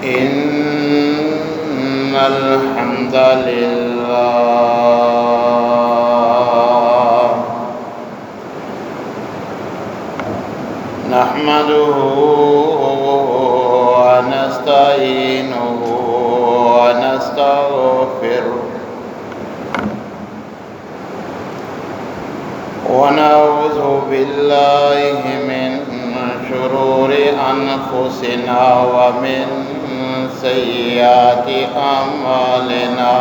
إن الحمد لله نحمده ونستعينه ونستغفره ونعوذ بالله من شرور أنفسنا ومن سيئات أعمالنا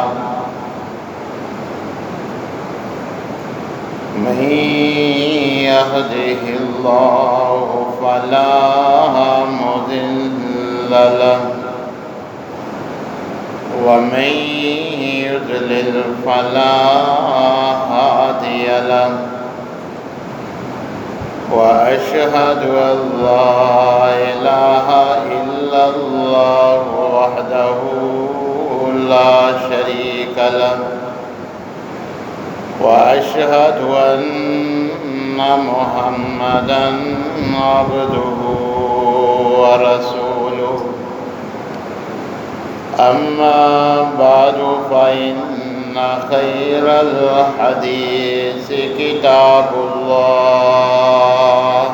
من يهده الله فلا مضل له ومن يضلل فلا هادي له وأشهد أن لا إله إلا الله وحده لا شريك له وأشهد أن محمدًا عبده ورسوله أما بعد فإن خير الحديث كتاب الله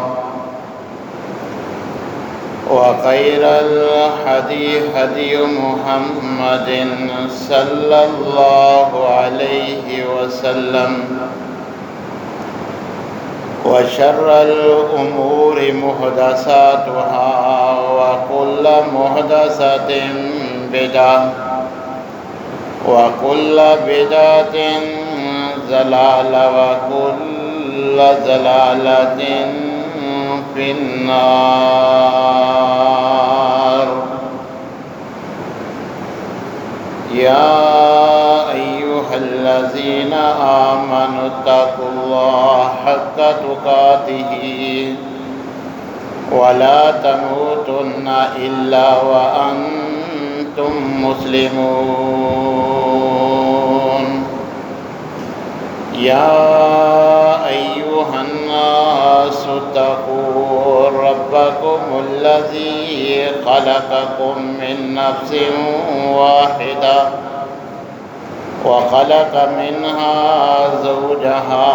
وخير الهدي هدي محمد صلى الله عليه وسلم وشر الأمور محدثاتها وكل محدثة بدعة وكل بدعة ضلالة وكل ضلالة في النار. يا أيها الذين آمنوا اتقوا الله حق تقاته ولا تموتن إلا وأنتم مسلمون. يا أيها الناس اتقوا ربكم الذي خلقكم من نفس واحدة وخلق منها زوجها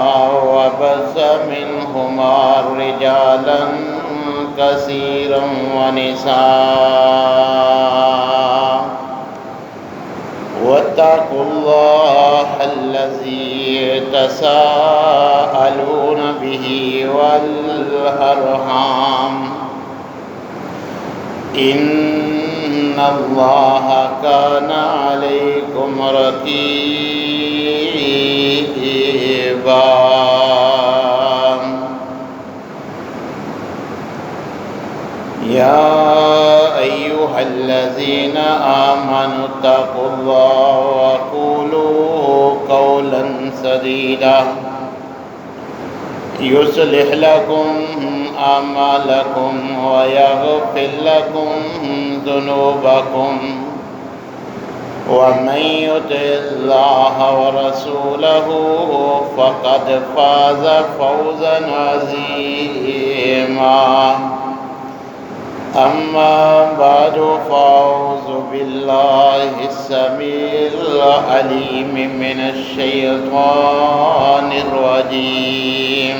وبث منهما رجالا كثيرا ونساء واتقوا الله الذي تساءلون به والأرحام إن الله كان عليكم رقيبا. يا أيها الذين آمنوا اتقوا الله وقولوا قولا سديدا يصلح لكم أعمالكم ويغفر لكم ذنوبكم ومن يطع الله ورسوله فقد فاز فوزا عظيما. أما بعد فأعوذ بالله السميع العليم من الشيطان الرجيم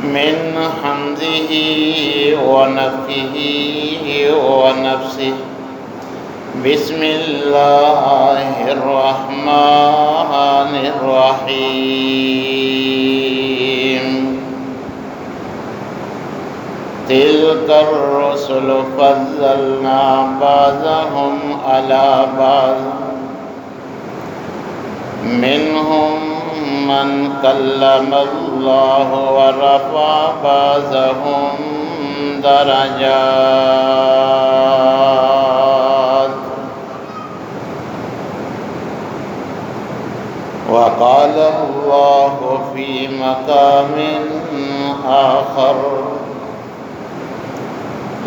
من حمزه ونفخه ونفسه. بسم الله الرحمن الرحيم. تلك الرسل فضلنا بعضهم على بعض منهم من كلم الله ورفع بعضهم درجات. وقال الله في مقام آخر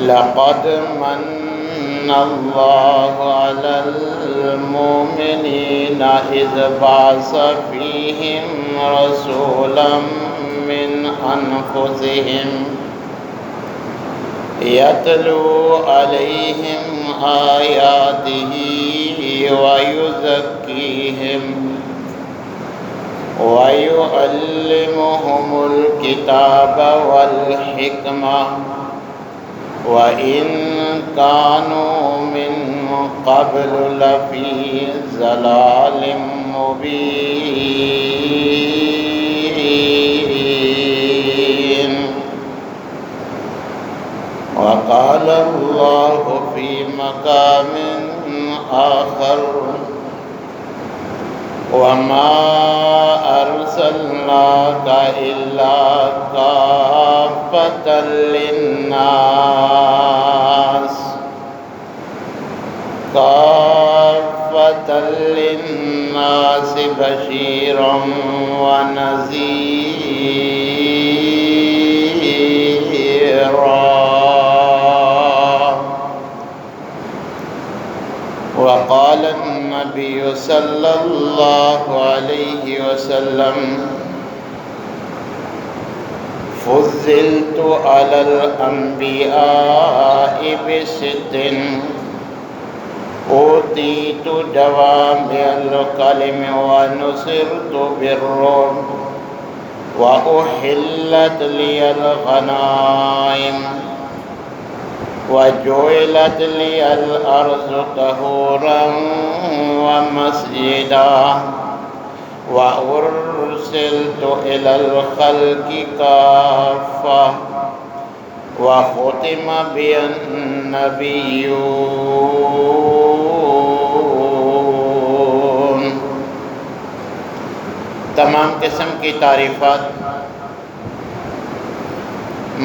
لقد من الله على المؤمنين إذ بعث فيهم رسولا من أنفسهم يتلو عليهم آياته ويزكيهم ويعلمهم الكتاب والحكمة وإن كانوا من قبل لفي ضلال مبين. وقال الله في مقام آخر وما أرسلناك إلا كافة للناس بشيرا ونذيرا. وقال النبي صلى الله عليه وسلم فضلت على الأنبياء بست أوتيت جوامع الكلم ونصرت بالرعب وأحلت لي الغنائم وجعلت لي الأرض طهورا ومسجدا وأرسلت إلى الخلق كافة وختم بي النبيون. تمام قسم کی تعریفات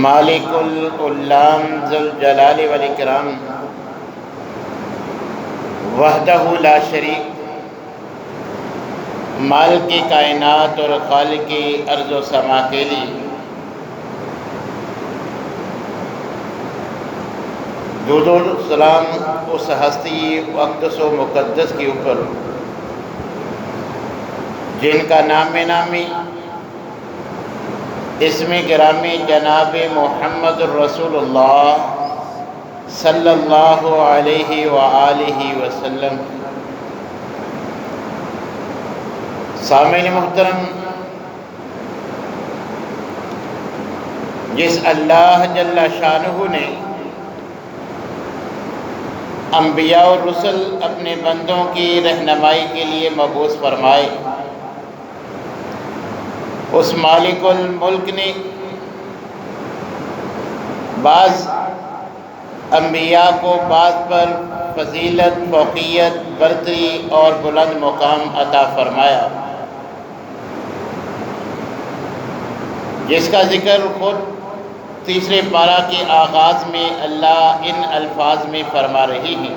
مالک العلام ذوالجلال والاکرام وحدہ لا شریک، مالک کائنات اور خالق ارض و سما کے لیے درود و سلام اس ہستی اقدس و مقدس کے اوپر جن کا نام نامی اسم گرامی جناب محمد الرسول اللہ صلی اللہ علیہ وآلہ وسلم. سامعین محترم، جس اللہ جل شانہ نے انبیاء اور رسل اپنے بندوں کی رہنمائی کے لیے مبعوث فرمائے، اس مالک الملک نے بعض انبیاء کو بعض پر فضیلت، فوقیت، برتری اور بلند مقام عطا فرمایا، جس کا ذکر خود تیسرے پارہ کے آغاز میں اللہ ان الفاظ میں فرما رہی ہے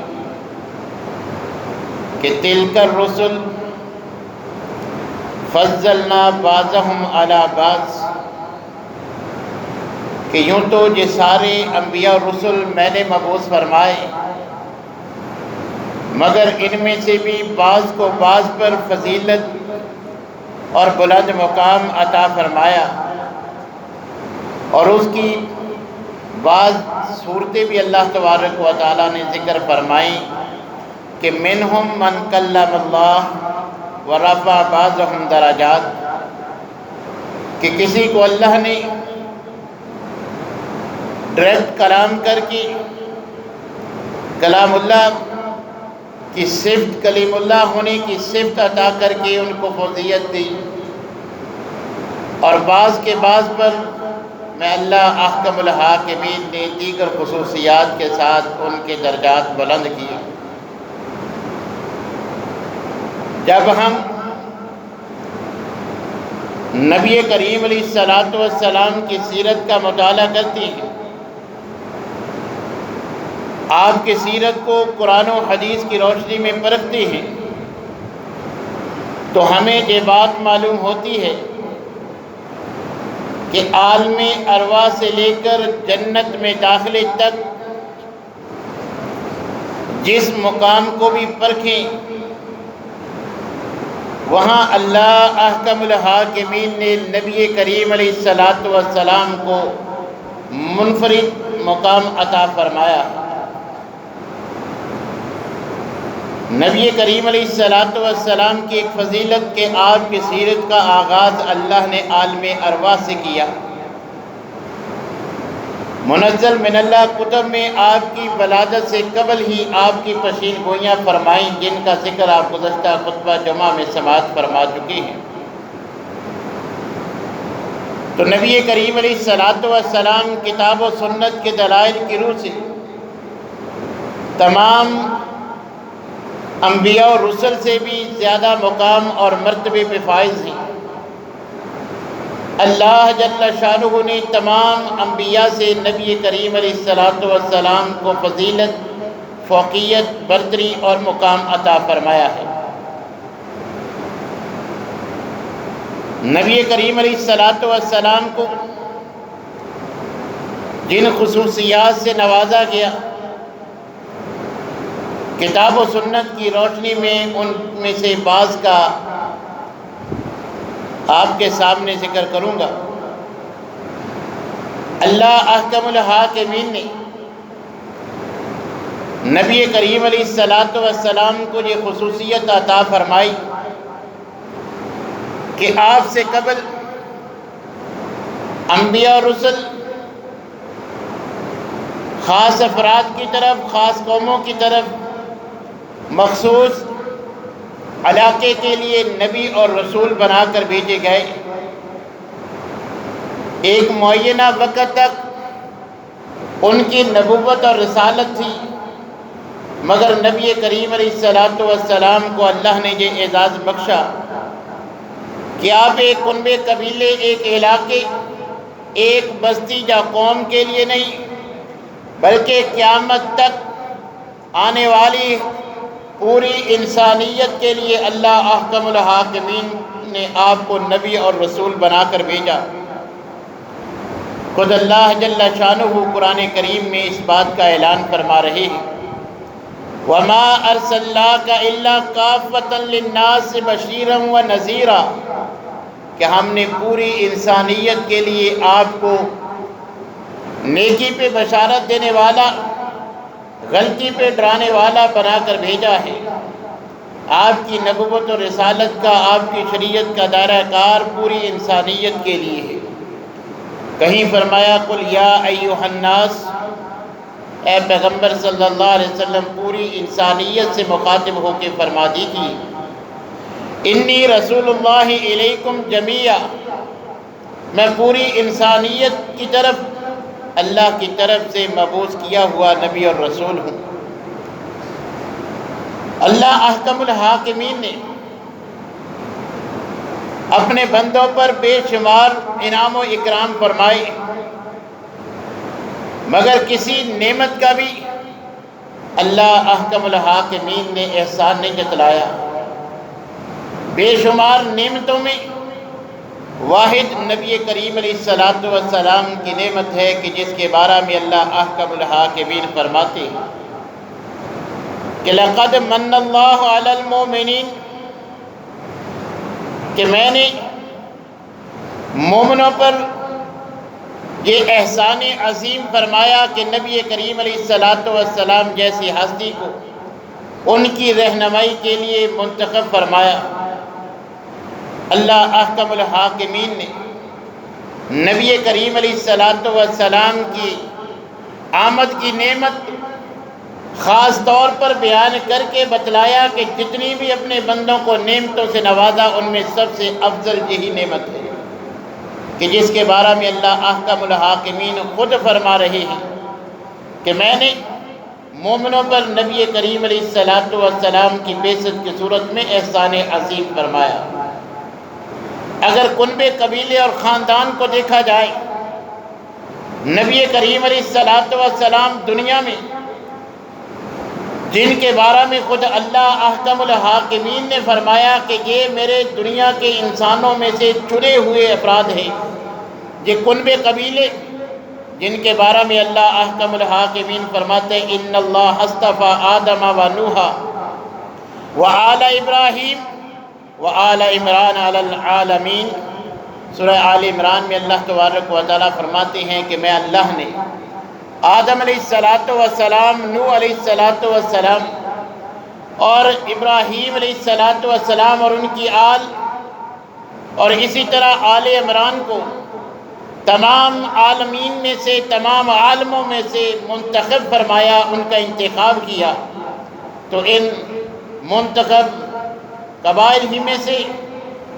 کہ تلک الرسل فضلنا بعضهم علی بعض، کہ یوں تو یہ سارے انبیاء اور رسل میں نے مبعوث فرمائے، مگر ان میں سے بھی بعض کو بعض پر فضیلت اور بلند مقام عطا فرمایا، اور اس کی بعض صورتیں بھی اللہ تبارک و تعالیٰ نے ذکر فرمائی کہ منہم من کلم اللہ ورفع بعضهم درجات، کہ کسی کو اللہ نے ڈائریکٹ کلام کر کے کلام اللہ کی صفت، کلیم اللہ ہونے کی صفت عطا کر کے ان کو فضیلت دی، اور بعض کے بعض پر میں اللہ احکم الحاکمین نے دیگر خصوصیات کے ساتھ ان کے درجات بلند کیے. جب ہم نبی کریم علیہ السلام کی سیرت کا مطالعہ کرتے ہیں، آپ کی سیرت کو قرآن و حدیث کی روشنی میں پرکھتے ہیں، تو ہمیں یہ بات معلوم ہوتی ہے کہ عالم ارواح سے لے کر جنت میں داخلے تک جس مقام کو بھی پرکھیں، وہاں اللہ احکم الحاکمین نے نبی کریم علیہ السلام کو منفرد مقام عطا فرمایا۔ نبی کریم علیہ السلام کی ایک فضیلت کہ آپ کی سیرت کا آغاز اللہ نے عالم ارواح سے کیا۔ منزل من اللہ کتب میں آپ کی ولادت سے قبل ہی آپ کی پیشین گوئیاں فرمائیں، جن کا ذکر آپ گزشتہ خطبہ جمعہ میں سماعت فرما چکے ہیں۔ تو نبی کریم علیہ السلام کتاب و سنت کے دلائل کی روح سے تمام انبیاء اور رسل سے بھی زیادہ مقام اور مرتبے پہ فائز ہیں۔ اللہ جل شانہ نے تمام انبیاء سے نبی کریم علیہ السلام کو فضیلت، فوقیت، برتری اور مقام عطا فرمایا ہے۔ نبی کریم علیہ السلام کو جن خصوصیات سے نوازا گیا، کتاب و سنت کی روشنی میں ان میں سے بعض کا آپ کے سامنے ذکر کروں گا۔ اللہ احکم الحاکمین نے نبی کریم علیہ السلام کو یہ خصوصیت عطا فرمائی کہ آپ سے قبل انبیاء اور رسل خاص افراد کی طرف، خاص قوموں کی طرف مخصوص علاقے کے لیے نبی اور رسول بنا کر بھیجے گئے۔ ایک معینہ وقت تک ان کی نبوت اور رسالت تھی، مگر نبی کریم علیہ السلام کو اللہ نے یہ اعزاز بخشا کہ آپ ایک کنبے قبیلے، ایک علاقے، ایک بستی یا قوم کے لیے نہیں، بلکہ قیامت تک آنے والی پوری انسانیت کے لیے اللہ احکم الحاکمین نے آپ کو نبی اور رسول بنا کر بھیجا۔ خود اللہ جل شانہ قرآن کریم میں اس بات کا اعلان فرما رہے ہیں، وَمَا أَرْسَلْنَاكَ إِلَّا كَافَّةً لِلنَّاسِ بَشِيرًا وَنَذِيرًا، کہ ہم نے پوری انسانیت کے لیے آپ کو نیکی پہ بشارت دینے والا، غلطی پہ ڈرانے والا بنا کر بھیجا ہے۔ آپ کی نبوت اور رسالت کا، آپ کی شریعت کا دائرہ کار پوری انسانیت کے لیے ہے۔ کہیں فرمایا قُلْ يَا أَيُّهَا النَّاسِ، اے پیغمبر صلی اللہ علیہ وسلم پوری انسانیت سے مخاطب ہو کے فرما دیجیے، انی رسول اللہ الیکم جمیعا، میں پوری انسانیت کی طرف اللہ کی طرف سے مبعوث کیا ہوا نبی اور رسول ہوں۔ اللہ احکم الحاکمین نے اپنے بندوں پر بے شمار انعام و اکرام فرمائے، مگر کسی نعمت کا بھی اللہ احکم الحاکمین نے احسان نہیں جتلایا۔ بے شمار نعمتوں میں واحد نبی کریم علیہ السلام کی نعمت ہے کہ جس کے بارے میں اللہ احکم الحاکمین فرماتے ہیں کہ لَقَدْ مَنَّ اللَّهُ عَلَى الْمُؤْمِنِينَ، کہ میں نے مومنوں پر یہ احسان عظیم فرمایا کہ نبی کریم علیہ السلام جیسی ہستی کو ان کی رہنمائی کے لیے منتخب فرمایا۔ اللہ احکم الحاکمین نے نبی کریم علیہ السلام کی آمد کی نعمت خاص طور پر بیان کر کے بتلایا کہ جتنی بھی اپنے بندوں کو نعمتوں سے نوازا ان میں سب سے افضل یہی نعمت ہے کہ جس کے بارے میں اللہ احکم الحاکمین خود فرما رہے ہیں کہ میں نے مومنوں پر نبی کریم علیہ السلام کی بعثت کی صورت میں احسان عظیم فرمایا۔ اگر کنبے قبیلے اور خاندان کو دیکھا جائے، نبی کریم علیہ السلام دنیا میں جن کے بارے میں خود اللہ احکم الحاکمین نے فرمایا کہ یہ میرے دنیا کے انسانوں میں سے چنے ہوئے افراد ہیں، یہ کنبے قبیلے جن کے بارے میں اللہ احکم الحاکمین فرماتے ہیں ان اللہ اصطفیٰ آدم و نوح وآل ابراہیم وآل عمران علی العالمین۔ سورہ آل عمران میں اللہ تبارک و تعالیٰ فرماتے ہیں کہ میں اللہ نے آدم علیہ الصلاۃ والسلام، نوح علیہ الصلاۃ والسلام اور ابراہیم علیہ الصلاۃ والسلام اور ان کی آل، اور اسی طرح آل عمران کو تمام عالمین میں سے، تمام عالموں میں سے منتخب فرمایا، ان کا انتخاب کیا۔ تو ان منتخب قبائل ہی میں سے،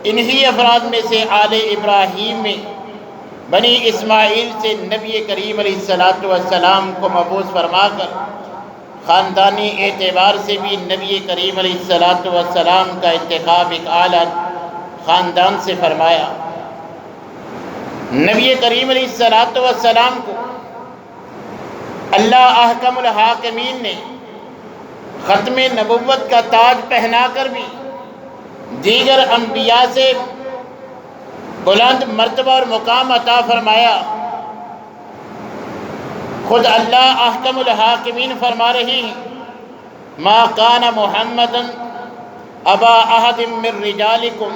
انہی افراد میں سے آل ابراہیم میں بنی اسماعیل سے نبی کریم علیہ الصلاۃ والسلام کو مبعوث فرما کر خاندانی اعتبار سے بھی نبی کریم علیہ الصلاۃ والسلام کا انتخاب ایک اعلیٰ خاندان سے فرمایا۔ نبی کریم علیہ الصلاۃ والسلام کو اللہ احکم الحاکمین نے ختم نبوت کا تاج پہنا کر بھی دیگر انبیاء سے بلند مرتبہ اور مقام عطا فرمایا۔ خود اللہ احکم الحاکمین فرما رہی ہیں، ما کان محمد ابا احد من رجالکم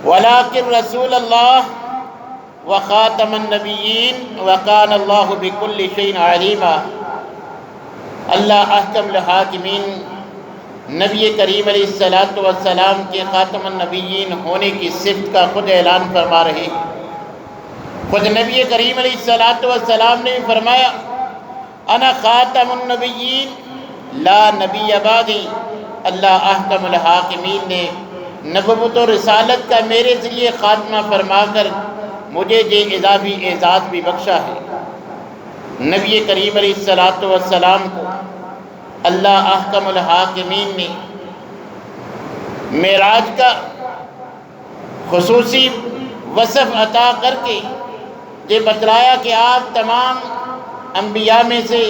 ولکن رسول اللہ وخاتم النبیین وکان اللہ بکل شیء علیما۔ اللہ احکم الحاکمین نبی کریم علیہ الصلاۃ والسلام کے خاتم النبیین ہونے کی صفت کا خود اعلان فرما رہے ہیں۔ خود نبی کریم علیہ الصلاۃ والسلام نے فرمایا، انا خاتم النبیین لا نبی بعدی۔ اللہ احکم الحاکمین نے نبوت و رسالت کا میرے ذریعے خاتمہ فرما کر مجھے یہ اضافی اعزاز بھی بخشا ہے۔ نبی کریم علیہ الصلاۃ والسلام کو اللہ احکم الحاکمین نے معراج کا خصوصی وصف عطا کر کے یہ بتلایا کہ آپ تمام انبیاء میں سے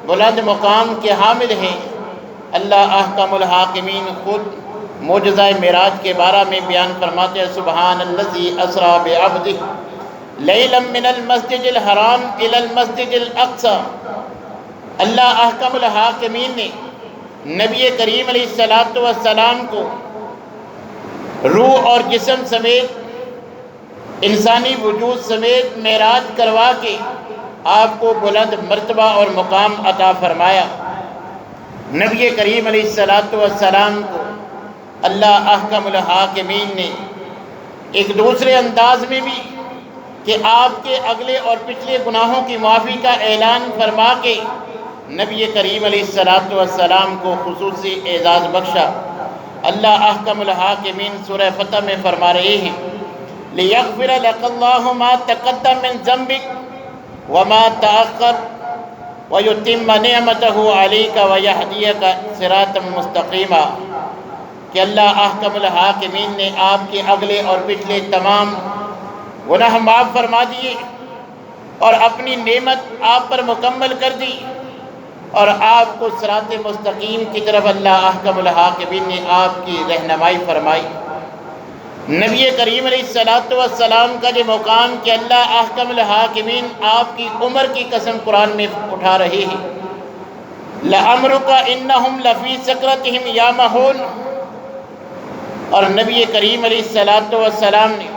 بلند مقام کے حامل ہیں۔ اللہ احکم الحاکمین خود معجزہ معراج کے بارے میں بیان فرماتے ہیں، سبحان الذی اسری بعبدہ لیلا من المسجد الحرام الی المسجد الاقصی۔ اللہ احکم الحاکمین نے نبی کریم علیہ الصلاۃ والسلام کو روح اور جسم سمیت، انسانی وجود سمیت معراج کروا کے آپ کو بلند مرتبہ اور مقام عطا فرمایا۔ نبی کریم علیہ الصلاۃ والسلام کو اللہ احکم الحاکمین نے ایک دوسرے انداز میں بھی کہ آپ کے اگلے اور پچھلے گناہوں کی معافی کا اعلان فرما کے نبی کریم علیہ الصلاۃ والسلام کو خصوصی اعزاز بخشا۔ اللہ احکم الحاکمین سورہ فتح میں فرما رہے ہیں، لِيَغْفِرَ لَكَ اللَّهُ مَا تَقَدَّمَ مِن ذَنبِكَ وَمَا تَأَخَّرَ وَيُتِمَّ نِعْمَتَهُ عَلَيْكَ وَيَهْدِيَكَ صِرَاطًا مُسْتَقِيمًا، کہ اللہ احکم الحاکمین نے آپ کے اگلے اور پچھلے تمام گناہ معاف فرما دیے اور اپنی نعمت آپ پر مکمل کر دی، اور آپ کو صراط مستقیم کی طرف اللہ احکم الحاکمین نے آپ کی رہنمائی فرمائی۔ نبی کریم علیہ الصلاۃ والسلام کا یہ مقام کہ اللہ احکم الحاکمین آپ کی عمر کی قسم قرآن میں اٹھا رہے ہیں، لَعَمْرُكَ إِنَّهُمْ لَفِي سَكْرَتِهِمْ يَعْمَهُونَ۔ اور نبی کریم علیہ الصلاۃ والسلام نے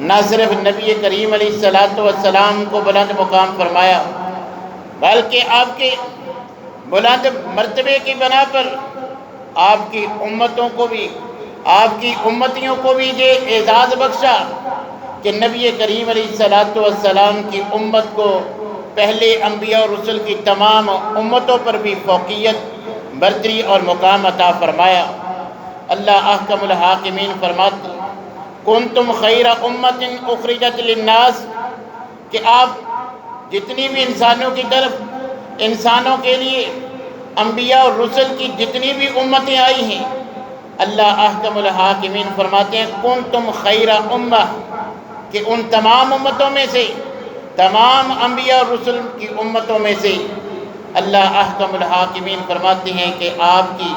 نہ صرف نبی کریم علیہ الصلاۃ والسلام کو بلند مقام فرمایا، بلکہ آپ کے بلند مرتبے کی بنا پر آپ کی امتوں کو بھی، آپ کی امتیوں کو بھی یہ اعزاز بخشا کہ نبی کریم علیہ الصلاۃ والسلام کی امت کو پہلے انبیاء اور رسل کی تمام امتوں پر بھی فوقیت، برتری اور مقام عطا فرمایا۔ اللہ احکم الحاکمین فرماتے، کنتم خیر امت اخرجت للناس، کہ آپ جتنی بھی انسانوں کی طرف، انسانوں کے لیے انبیاء اور رسل کی جتنی بھی امتیں آئی ہیں، اللہ احکم الحاکمین فرماتے ہیں کنتم خیر امہ، کہ ان تمام امتوں میں سے، تمام انبیاء اور رسل کی امتوں میں سے اللہ احکم الحاکمین فرماتے ہیں کہ آپ کی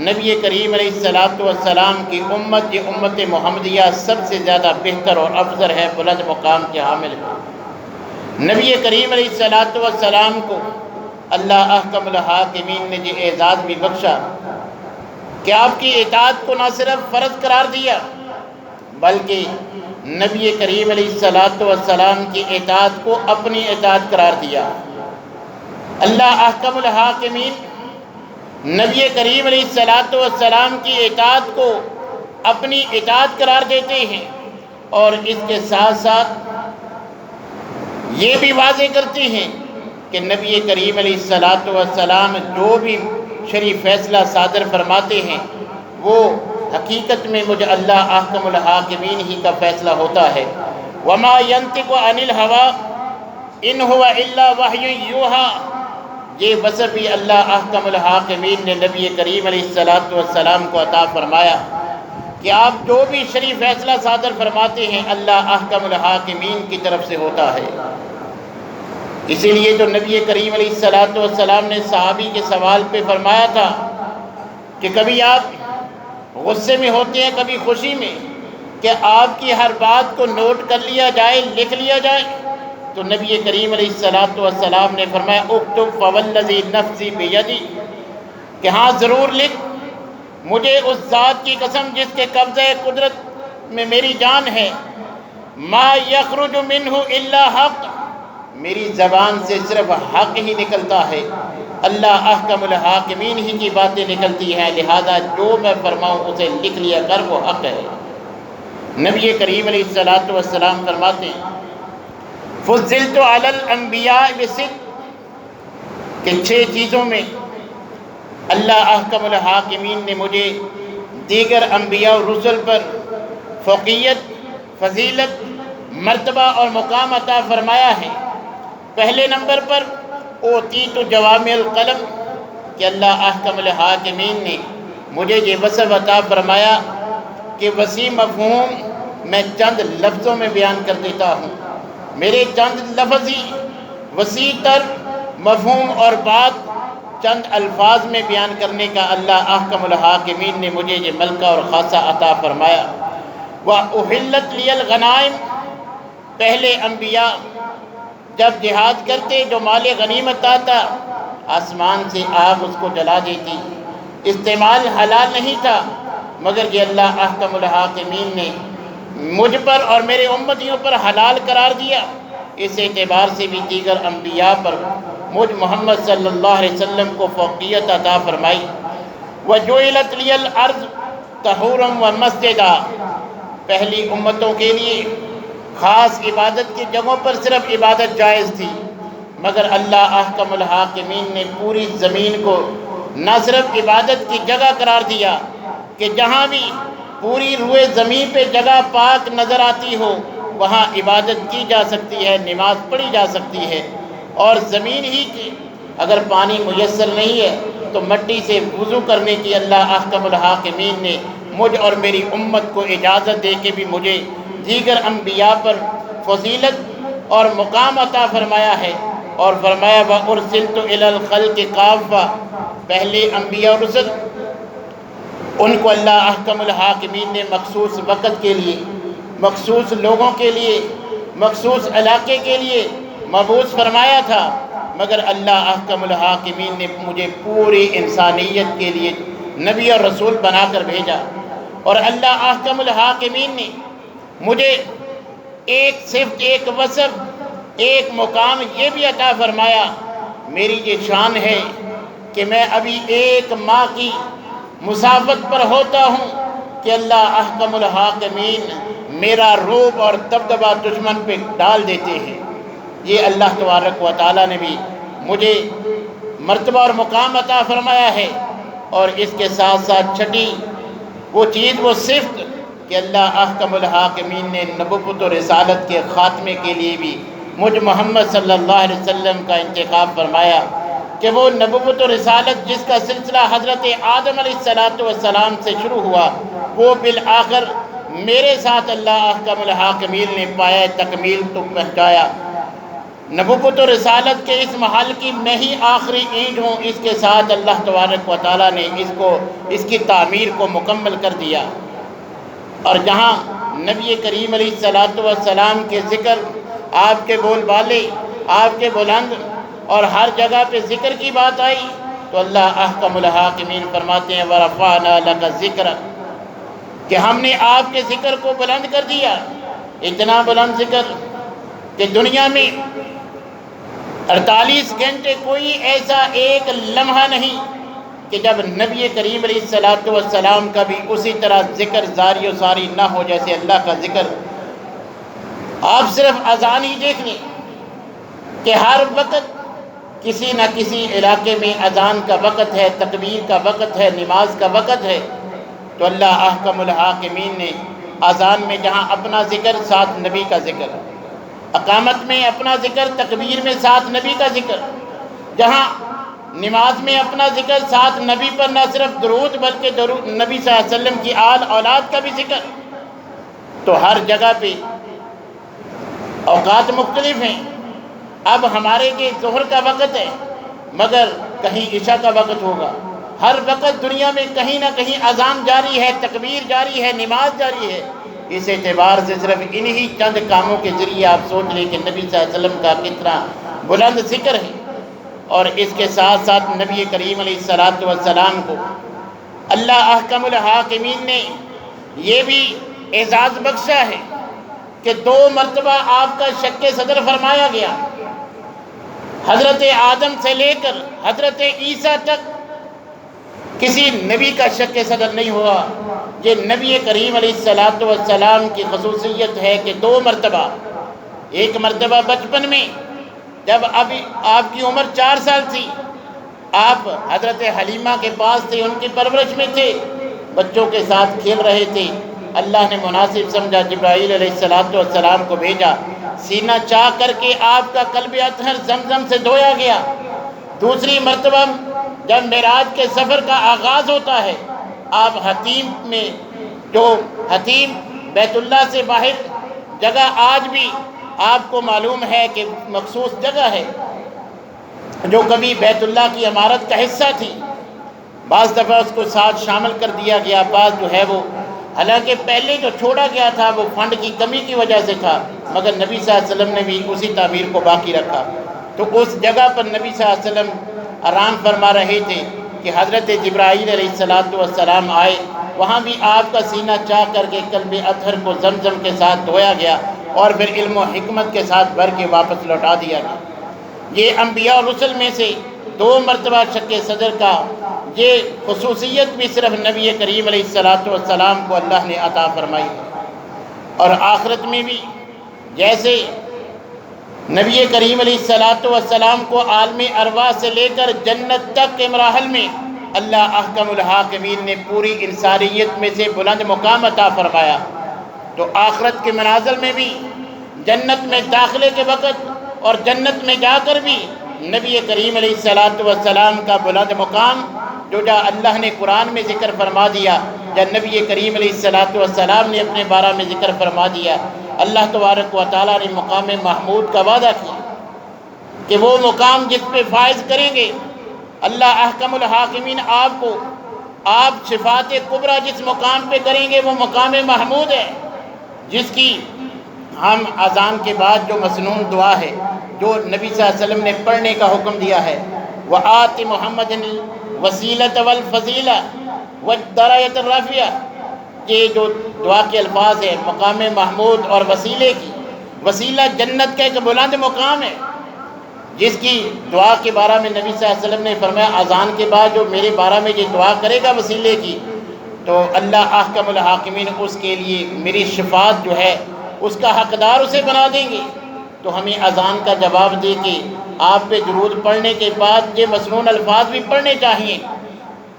نبی کریم علیہ الصلاۃ والسلام کی امت، یہ امت محمدیہ سب سے زیادہ بہتر اور افضل ہے، بلند مقام کے حامل ہے۔ نبی کریم علیہ الصلاۃ والسلام کو اللہ احکم الحاکمین نے یہ اعزاز بھی بخشا کہ آپ کی اطاعت کو نہ صرف فرض قرار دیا، بلکہ نبی کریم علیہ السلام کی اطاعت کو اپنی اطاعت قرار دیا۔ اللہ احکم الحاکمین نبی کریم علیہ السلام کی اطاعت کو اپنی اطاعت قرار دیتے ہیں، اور اس کے ساتھ ساتھ یہ بھی واضح کرتے ہیں کہ نبی کریم علیہ السلام جو بھی شرعی فیصلہ صادر فرماتے ہیں وہ حقیقت میں مجھے اللہ احکم الحاکمین ہی کا فیصلہ ہوتا ہے۔ وما ينطق عن الهوى ان هو الا وحی یوحى، یہ وصف بھی اللہ احکم الحاکمین نے نبی کریم علیہ السلام کو عطا فرمایا کہ آپ جو بھی شرعی فیصلہ صادر فرماتے ہیں اللہ احکم الحاکمین کی طرف سے ہوتا ہے۔ اسی لیے تو نبی کریم علیہ السلام نے صحابی کے سوال پہ فرمایا تھا کہ کبھی آپ غصے میں ہوتے ہیں کبھی خوشی میں، کہ آپ کی ہر بات کو نوٹ کر لیا جائے، لکھ لیا جائے؟ تو نبی کریم علیہ السلام نے فرمایا اکتب فوالذی نفسی بیدی، کہ ہاں ضرور لکھ، مجھے اس ذات کی قسم جس کے قبضہ قدرت میں میری جان ہے، ما یخرج منہ الا حق، میری زبان سے صرف حق ہی نکلتا ہے، اللہ احکم الحاکمین ہی کی باتیں نکلتی ہیں، لہذا جو میں فرماؤں اسے لکھ لیا کر، وہ حق ہے۔ نبی کریم علیہ السلام فرماتے ہیں فضلت علی الانبیاء بست، کہ 6 چیزوں میں اللہ احکم الحاکمین نے مجھے دیگر انبیاء و رسل پر فوقیت، فضیلت، مرتبہ اور مقام عطا فرمایا ہے۔ پہلے نمبر پر اوتیت جوامع القلم، کہ اللہ احکم الحاکمین نے مجھے یہ وصف عطا فرمایا کہ وسیع مفہوم میں چند لفظوں میں بیان کر دیتا ہوں، میرے چند لفظ ہی وسیع تر مفہوم اور بات چند الفاظ میں بیان کرنے کا اللہ احکم الحاکمین نے مجھے یہ ملکہ اور خاصہ عطا فرمایا۔ وَأُحِلَّتْ لِيَ الْغَنَائِمُ، پہلے انبیاء جب جہاد کرتے جو مال غنیمت آتا آسمان سے آگ اس کو جلا دیتی، استعمال حلال نہیں تھا، مگر یہ اللہ احکم الحاکمین نے مجھ پر اور میرے امتیوں پر حلال قرار دیا۔ اس اعتبار سے بھی دیگر انبیاء پر مجھ محمد صلی اللہ علیہ وسلم کو فوقیت عطا فرمائی۔ وَجُعِلَتْ لِيَ الْأَرْضُ طَهُورًا وَمَسْجِدًا، پہلی امتوں کے لیے خاص عبادت کی جگہوں پر صرف عبادت جائز تھی، مگر اللہ احکم الحاکمین نے پوری زمین کو نہ صرف عبادت کی جگہ قرار دیا کہ جہاں بھی پوری روئے زمین پہ جگہ پاک نظر آتی ہو وہاں عبادت کی جا سکتی ہے، نماز پڑھی جا سکتی ہے، اور زمین ہی کی اگر پانی میسر نہیں ہے تو مٹی سے وضو کرنے کی اللہ احکم الحاکمین نے مجھ اور میری امت کو اجازت دے کے بھی مجھے دیگر انبیاء پر فضیلت اور مقام عطا فرمایا ہے، اور فرمایا وَأُرْسِلْتُ إِلَى الْخَلْقِ كَافَّةً، پہلے انبیاء اور رسل ان کو اللہ احکم الحاکمین نے مخصوص وقت کے لیے، مخصوص لوگوں کے لیے، مخصوص علاقے کے لیے مبعوث فرمایا تھا، مگر اللہ احکم الحاکمین نے مجھے پوری انسانیت کے لیے نبی اور رسول بنا کر بھیجا۔ اور اللہ احکم الحاکمین نے مجھے ایک صفت، ایک وصف، ایک مقام یہ بھی عطا فرمایا، میری یہ شان ہے کہ میں ابھی 1 ماہ کی مسافت پر ہوتا ہوں کہ اللہ احکم الحاکمین میرا روب اور دبدبہ دشمن پہ ڈال دیتے ہیں۔ یہ اللہ تبارک و تعالیٰ نے بھی مجھے مرتبہ اور مقام عطا فرمایا ہے۔ اور اس کے ساتھ ساتھ چھٹی وہ چیز، وہ صفت کہ اللہ احکم الحاکمین نے نبوت و رسالت کے خاتمے کے لیے بھی مجھ محمد صلی اللہ علیہ وسلم کا انتخاب فرمایا، کہ وہ نبوت و رسالت جس کا سلسلہ حضرت آدم علیہ السلام سے شروع ہوا وہ بالآخر میرے ساتھ اللہ احکم الحاکمین نے پایا تکمیل تو پہنچایا۔ نبوت و رسالت کے اس محل کی میں ہی آخری اینٹ ہوں، اس کے ساتھ اللہ تبارک و تعالیٰ نے اس کی تعمیر کو مکمل کر دیا۔ اور جہاں نبی کریم علیہ السلام کے ذکر، آپ کے بول بالے، آپ کے بلند اور ہر جگہ پہ ذکر کی بات آئی تو اللہ احکم الحاکمین فرماتے ہیں وَرَفَعْنَا لَكَ ذِكْرَكَ، کہ ہم نے آپ کے ذکر کو بلند کر دیا۔ اتنا بلند ذکر کہ دنیا میں 48 گھنٹے کوئی ایسا ایک لمحہ نہیں کہ جب نبی کریم علیہ السلام کا بھی اسی طرح ذکر زاری و ساری نہ ہو جیسے اللہ کا ذکر۔ آپ صرف اذان ہی دیکھ لیں کہ ہر وقت کسی نہ کسی علاقے میں اذان کا وقت ہے، تکبیر کا وقت ہے، نماز کا وقت ہے۔ تو اللہ احکم الحاکمین نے اذان میں جہاں اپنا ذکر ساتھ نبی کا ذکر، اقامت میں اپنا ذکر، تکبیر میں ساتھ نبی کا ذکر، جہاں نماز میں اپنا ذکر ساتھ نبی پر نہ صرف درود بلکہ نبی صلی اللہ علیہ وسلم کی آل اولاد کا بھی ذکر۔ تو ہر جگہ پہ اوقات مختلف ہیں۔ اب ہمارے کے ظہر کا وقت ہے مگر کہیں عشاء کا وقت ہوگا۔ ہر وقت دنیا میں کہیں نہ کہیں اذان جاری ہے، تکبیر جاری ہے، نماز جاری ہے۔ اس اعتبار سے صرف انہی چند کاموں کے ذریعے آپ سوچ لیں کہ نبی صلی اللہ علیہ وسلم کا کتنا بلند ذکر ہے۔ اور اس کے ساتھ ساتھ نبی کریم علیہ السلام کو اللہ احکم الحاکمین نے یہ بھی اعزاز بخشا ہے کہ 2 مرتبہ آپ کا شق صدر فرمایا گیا۔ حضرت آدم سے لے کر حضرت عیسیٰ تک کسی نبی کا شق صدر نہیں ہوا۔ یہ نبی کریم علیہ السلام کی خصوصیت ہے کہ 2 مرتبہ، ایک مرتبہ بچپن میں جب ابھی آپ کی عمر 4 سال تھی، آپ حضرت حلیمہ کے پاس تھے، ان کی پرورش میں تھے، بچوں کے ساتھ کھیل رہے تھے۔ اللہ نے مناسب سمجھا جبرائیل علیہ السلام کو بھیجا، سینہ چاک کر کے آپ کا قلب اطہر زمزم سے دھویا گیا۔ دوسری مرتبہ جب معراج کے سفر کا آغاز ہوتا ہے، آپ حتیم میں، جو حتیم بیت اللہ سے باہر جگہ آج بھی آپ کو معلوم ہے کہ مخصوص جگہ ہے جو کبھی بیت اللہ کی عمارت کا حصہ تھی، بعض دفعہ اس کو ساتھ شامل کر دیا گیا، بعض جو ہے وہ، حالانکہ پہلے جو چھوڑا گیا تھا وہ فنڈ کی کمی کی وجہ سے تھا، مگر نبی صلی اللہ علیہ وسلم نے بھی اسی تعمیر کو باقی رکھا۔ تو اس جگہ پر نبی صلی اللہ علیہ وسلم آرام فرما رہے تھے کہ حضرت جبرائیل علیہ السلام آئے، وہاں بھی آپ کا سینہ چاک کر کے قلب اطہر کو زمزم کے ساتھ دھویا گیا اور پھر علم و حکمت کے ساتھ بھر کے واپس لوٹا دیا گیا۔ یہ انبیاء اور رسل میں سے 2 مرتبہ شق صدر کا یہ خصوصیت بھی صرف نبی کریم علیہ السلام کو اللہ نے عطا فرمائی۔ اور آخرت میں بھی جیسے نبی کریم علیہ السلام کو عالم ارواح سے لے کر جنت تک کے مراحل میں اللہ احکم الحاکمین نے پوری انسانیت میں سے بلند مقام عطا فرمایا، تو آخرت کے منازل میں بھی جنت میں داخلے کے وقت اور جنت میں جا کر بھی نبی کریم علیہ السلام کا بلند مقام جو اللہ نے قرآن میں ذکر فرما دیا، یا نبی کریم علیہ السلام نے اپنے بارے میں ذکر فرما دیا، اللہ تبارک و تعالیٰ نے مقام محمود کا وعدہ کیا کہ وہ مقام جس پہ فائز کریں گے اللہ احکم الحاکمین آپ کو، آپ شفاعت کبریٰ جس مقام پہ کریں گے وہ مقام محمود ہے، جس کی ہم اذان کے بعد جو مسنون دعا ہے جو نبی صلی اللہ علیہ وسلم نے پڑھنے کا حکم دیا ہے، وَآتِ مُحَمَّدٍ الْوَسِيلَةَ وَالْفَضِيلَةَ وَالدَّرَجَةَ الرَّفِيعَةَ، یہ جو دعا کے الفاظ ہیں مقام محمود اور وسیلے کی، وسیلہ جنت کا ایک بلند مقام ہے جس کی دعا کے بارے میں نبی صلی اللہ علیہ وسلم نے فرمایا اذان کے بعد جو میرے بارے میں یہ دعا کرے گا وسیلے کی تو اللہ احکم الحاکمین اس کے لیے میری شفاعت جو ہے اس کا حقدار اسے بنا دیں گے۔ تو ہمیں اذان کا جواب دے کے آپ پہ درود پڑھنے کے بعد یہ مسنون الفاظ بھی پڑھنے چاہیے،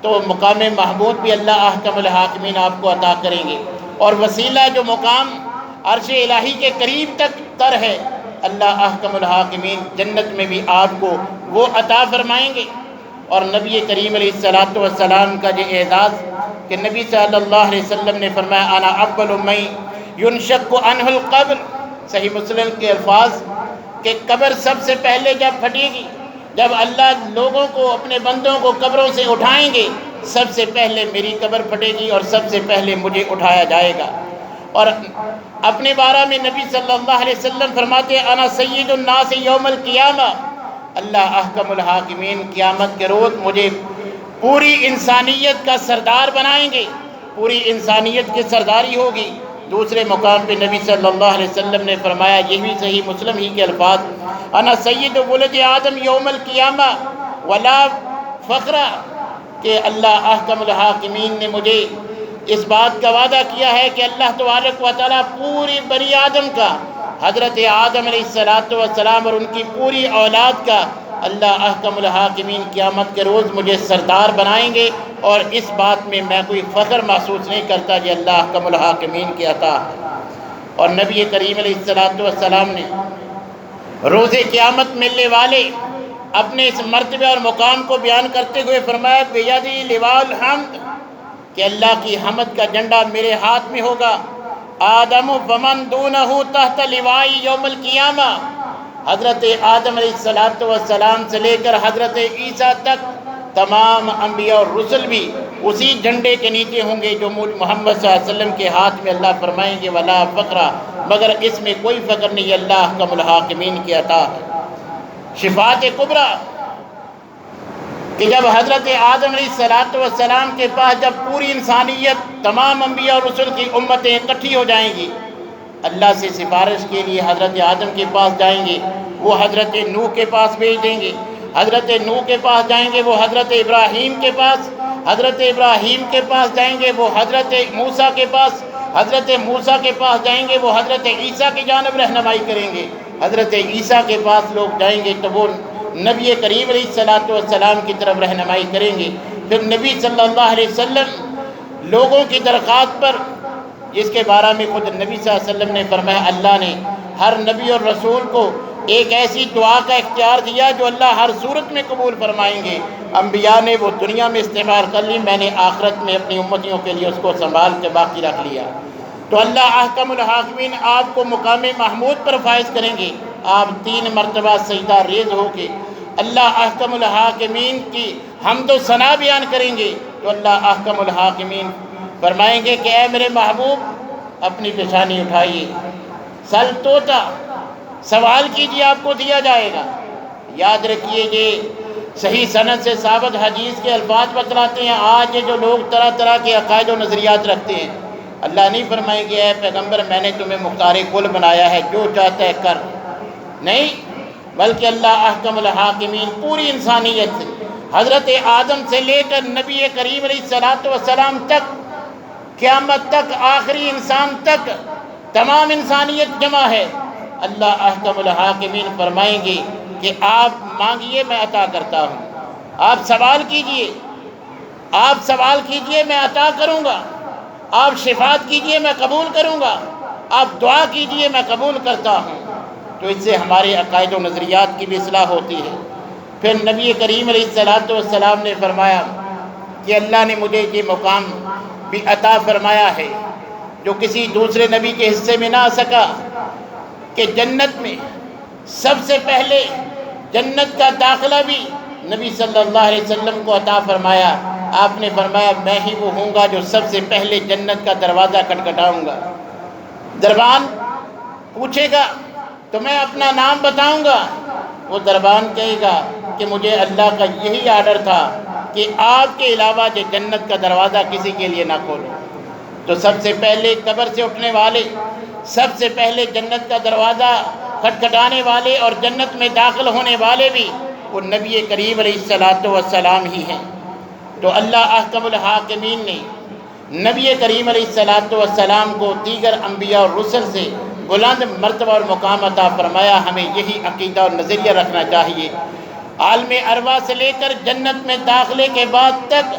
تو مقام محمود بھی اللہ احکم الحاکمین آپ کو عطا کریں گے، اور وسیلہ جو مقام عرش الہی کے قریب تک تر ہے اللہ احکم الحاکمین جنت میں بھی آپ کو وہ عطا فرمائیں گے۔ اور نبی کریم علیہ السلام کا یہ اعزاز کہ نبی صلی اللہ علیہ وسلم نے فرمایا انا اول من ينشق عنہ القبر، صحیح مسلم کے الفاظ کہ قبر سب سے پہلے جب پھٹے گی، جب اللہ لوگوں کو اپنے بندوں کو قبروں سے اٹھائیں گے سب سے پہلے میری قبر پھٹے گی اور سب سے پہلے مجھے اٹھایا جائے گا۔ اور اپنے بارے میں نبی صلی اللہ علیہ وسلم فرماتے ہیں انا سید الناس یوم القیامہ، اللہ احکم الحاکمین قیامت کے روز مجھے پوری انسانیت کا سردار بنائیں گے، پوری انسانیت کی سرداری ہوگی، دوسرے مقام پہ نبی صلی اللہ علیہ وسلم نے فرمایا، یہ بھی صحیح مسلم ہی کے الفاظ، انا سید ولد آدم یوم القیامہ ولا فخر، کہ اللہ احکم الحاکمین نے مجھے اس بات کا وعدہ کیا ہے کہ اللہ تبارک و تعالیٰ پوری بنی آدم کا، حضرت آدم علیہ السلام اور ان کی پوری اولاد کا، اللہ احکم الحاکمین قیامت کے روز مجھے سردار بنائیں گے، اور اس بات میں میں کوئی فخر محسوس نہیں کرتا کہ اللہ احکم الحاکمین کی عطا ہے۔ اور نبی کریم علیہ السلام نے روز قیامت ملنے والے اپنے اس مرتبہ اور مقام کو بیان کرتے ہوئے فرمایا، بیدی لواء الحمد، کہ اللہ کی حمد کا جھنڈا میرے ہاتھ میں ہوگا، آدم فمن دونہ تحت لوائی یوم القیامہ، حضرت آدم علیہ السلام سے لے کر حضرت عیسیٰ تک تمام انبیاء اور رسل بھی اسی جھنڈے کے نیچے ہوں گے جو محمد صلی اللہ علیہ وسلم کے ہاتھ میں اللہ فرمائیں گے ولا فقرہ، مگر اس میں کوئی فقر نہیں، اللہ احکم الحاکمین کی عطا ہے۔ شفاعت کبریٰ، کہ جب حضرت آدم علیہ السلام کے پاس جب پوری انسانیت تمام انبیاء اور رسل کی امتیں اکٹھی ہو جائیں گی، اللہ سے سفارش کے لیے حضرت آدم کے پاس جائیں گے، وہ حضرت نوح کے پاس بھیج دیں گے، حضرت نوح کے پاس جائیں گے وہ حضرت ابراہیم کے پاس، حضرت ابراہیم کے پاس جائیں گے وہ حضرت موسیٰ کے پاس، حضرت موسیٰ کے پاس جائیں گے وہ حضرت عیسیٰ کی جانب رہنمائی کریں گے، حضرت عیسیٰ کے پاس لوگ جائیں گے تو وہ نبی کریم علیہ السلام کی طرف رہنمائی کریں گے۔ پھر نبی صلی اللہ علیہ وسلم لوگوں کی درخواست پر، جس کے بارے میں خود نبی صلی اللہ علیہ وسلم نے فرمایا، اللہ نے ہر نبی اور رسول کو ایک ایسی دعا کا اختیار دیا جو اللہ ہر صورت میں قبول فرمائیں گے۔ انبیاء نے وہ دنیا میں استعمال کر لی، میں نے آخرت میں اپنی امتیوں کے لیے اس کو سنبھال کے باقی رکھ لیا۔ تو اللہ احکم الحاکمین آپ کو مقام محمود پر فائز کریں گے، آپ 3 مرتبہ سجدہ ریز ہو کے اللہ احکم الحاکمین کی حمد و ثنا بیان کریں گے، تو اللہ احکم الحاکمین فرمائیں گے کہ اے میرے محبوب اپنی پیشانی اٹھائیے، سل توتا، سوال کیجیے آپ کو دیا جائے گا۔ یاد رکھیے یہ صحیح سند سے ثابت حدیث کے الفاظ بتلاتے ہیں۔ آج یہ جو لوگ طرح طرح کے عقائد و نظریات رکھتے ہیں، اللہ نہیں فرمائے گا اے پیغمبر میں نے تمہیں مختار کل بنایا ہے، جو چاہتا ہے کر، نہیں، بلکہ اللہ احکم الحاکمین پوری انسانیت سے، حضرت آدم سے لے کر نبی کریم علیہ السلام تک، قیامت تک، آخری انسان تک، تمام انسانیت جمع ہے۔ اللہ احکم الحاکمین فرمائیں گے کہ آپ مانگیے میں عطا کرتا ہوں، آپ سوال کیجئے، آپ سوال کیجئے میں عطا کروں گا، آپ شفاعت کیجئے میں قبول کروں گا، آپ دعا کیجئے میں قبول کرتا ہوں۔ تو اس سے ہمارے عقائد و نظریات کی بھی اصلاح ہوتی ہے۔ پھر نبی کریم علیہ السلام نے فرمایا کہ اللہ نے مجھے یہ مقام بھی عطا فرمایا ہے جو کسی دوسرے نبی کے حصے میں نہ آ سکا، کہ جنت میں سب سے پہلے جنت کا داخلہ بھی نبی صلی اللہ علیہ وسلم کو عطا فرمایا۔ آپ نے فرمایا میں ہی وہ ہوں گا جو سب سے پہلے جنت کا دروازہ کھٹکھٹاؤں گا۔ دربان پوچھے گا تو میں اپنا نام بتاؤں گا، وہ دربان کہے گا کہ مجھے اللہ کا یہی آرڈر تھا کہ آپ کے علاوہ جو جنت کا دروازہ کسی کے لیے نہ کھولو۔ تو سب سے پہلے قبر سے اٹھنے والے، سب سے پہلے جنت کا دروازہ کھٹکھٹانے والے اور جنت میں داخل ہونے والے بھی وہ نبی کریم علیہ السلام ہی ہیں۔ تو اللہ احکم الحاکمین نے نبی کریم علیہ السلام کو دیگر انبیاء اور رسل سے بلند مرتبہ اور مقام عطا فرمایا۔ ہمیں یہی عقیدہ اور نظریہ رکھنا چاہیے۔ عالم ارواح سے لے کر جنت میں داخلے کے بعد تک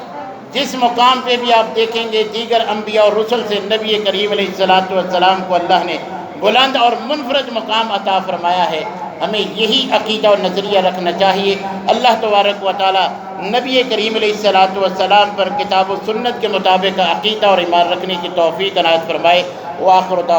جس مقام پہ بھی آپ دیکھیں گے دیگر انبیاء اور رسل سے نبی کریم علیہ السلام کو اللہ نے بلند اور منفرد مقام عطا فرمایا ہے۔ ہمیں یہی عقیدہ اور نظریہ رکھنا چاہیے۔ اللہ تبارک و تعالی نبی کریم علیہ السلام پر کتاب و سنت کے مطابق عقیدہ اور ایمان رکھنے کی توفیق عنایت فرمائے۔ وآخر دعوانا